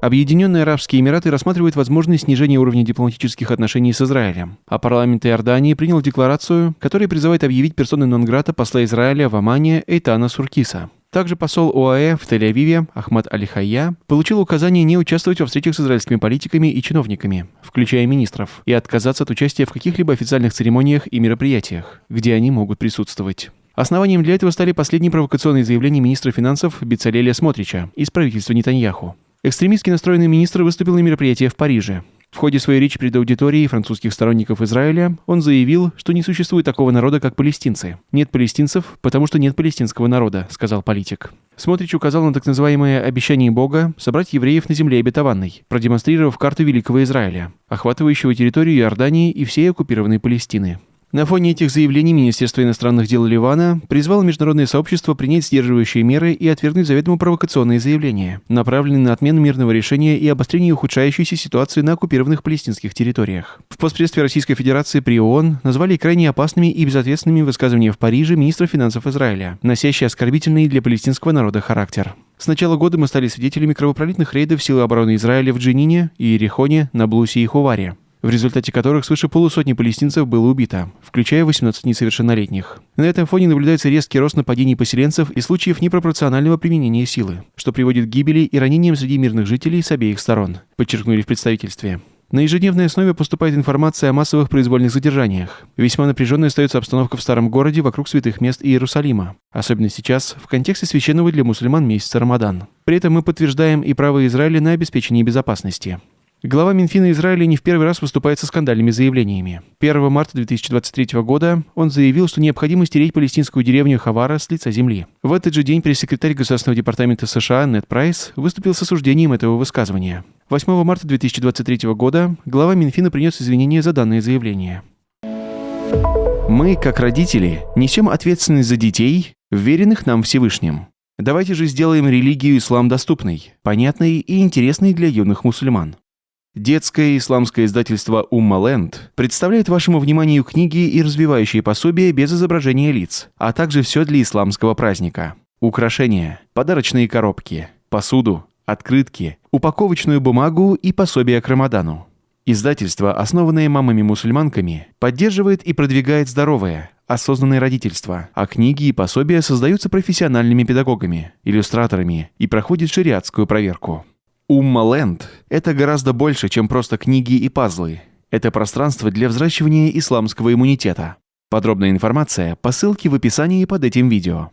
Объединенные Арабские Эмираты рассматривают возможность снижения уровня дипломатических отношений с Израилем, а парламент Иордании принял декларацию, которая призывает объявить персоной нон-грата посла Израиля в Омане Эйтана Суркиса. Также посол ОАЭ в Тель-Авиве Ахмад Аль-Хайя получил указание не участвовать во встречах с израильскими политиками и чиновниками, включая министров, и отказаться от участия в каких-либо официальных церемониях и мероприятиях, где они могут присутствовать. Основанием для этого стали последние провокационные заявления министра финансов Бецалеля Смотрича из правительства Нетаньяху. Экстремистски настроенный министр выступил на мероприятии в Париже. В ходе своей речи перед аудиторией французских сторонников Израиля он заявил, что не существует такого народа, как палестинцы. «Нет палестинцев, потому что нет палестинского народа», — сказал политик. Смотрич указал на так называемое обещание Бога собрать евреев на земле обетованной, продемонстрировав карту Великого Израиля, охватывающего территорию Иордании и всей оккупированной Палестины. На фоне этих заявлений Министерство иностранных дел Ливана призвало международное сообщество принять сдерживающие меры и отвергнуть заведомо провокационные заявления, направленные на отмену мирного решения и обострение ухудшающейся ситуации на оккупированных палестинских территориях. В постпредстве Российской Федерации при ООН назвали крайне опасными и безответственными высказывания в Париже министра финансов Израиля, носящие оскорбительный для палестинского народа характер. С начала года мы стали свидетелями кровопролитных рейдов сил обороны Израиля в Дженине, Иерихоне, Наблусе и Хуваре, в результате которых свыше полусотни палестинцев было убито, включая 18 несовершеннолетних. На этом фоне наблюдается резкий рост нападений поселенцев и случаев непропорционального применения силы, что приводит к гибели и ранениям среди мирных жителей с обеих сторон, подчеркнули в представительстве. На ежедневной основе поступает информация о массовых произвольных задержаниях. Весьма напряженной остается обстановка в Старом городе вокруг святых мест Иерусалима, особенно сейчас, в контексте священного для мусульман месяца Рамадан. При этом мы подтверждаем и право Израиля на обеспечение безопасности. Глава Минфина Израиля не в первый раз выступает со скандальными заявлениями. 1 марта 2023 года он заявил, что необходимо стереть палестинскую деревню Хавара с лица земли. В этот же день пресс-секретарь Государственного департамента США Нед Прайс выступил с осуждением этого высказывания. 8 марта 2023 года глава Минфина принес извинения за данное заявление. Мы, как родители, несем ответственность за детей, вверенных нам Всевышним. Давайте же сделаем религию ислам доступной, понятной и интересной для юных мусульман. Детское исламское издательство «Умма Ленд» представляет вашему вниманию книги и развивающие пособия без изображения лиц, а также все для исламского праздника. Украшения, подарочные коробки, посуду, открытки, упаковочную бумагу и пособия к Рамадану. Издательство, основанное мамами-мусульманками, поддерживает и продвигает здоровое, осознанное родительство, а книги и пособия создаются профессиональными педагогами, иллюстраторами и проходят шариатскую проверку. Умма Ленд – это гораздо больше, чем просто книги и пазлы. Это пространство для взращивания исламского иммунитета. Подробная информация по ссылке в описании под этим видео.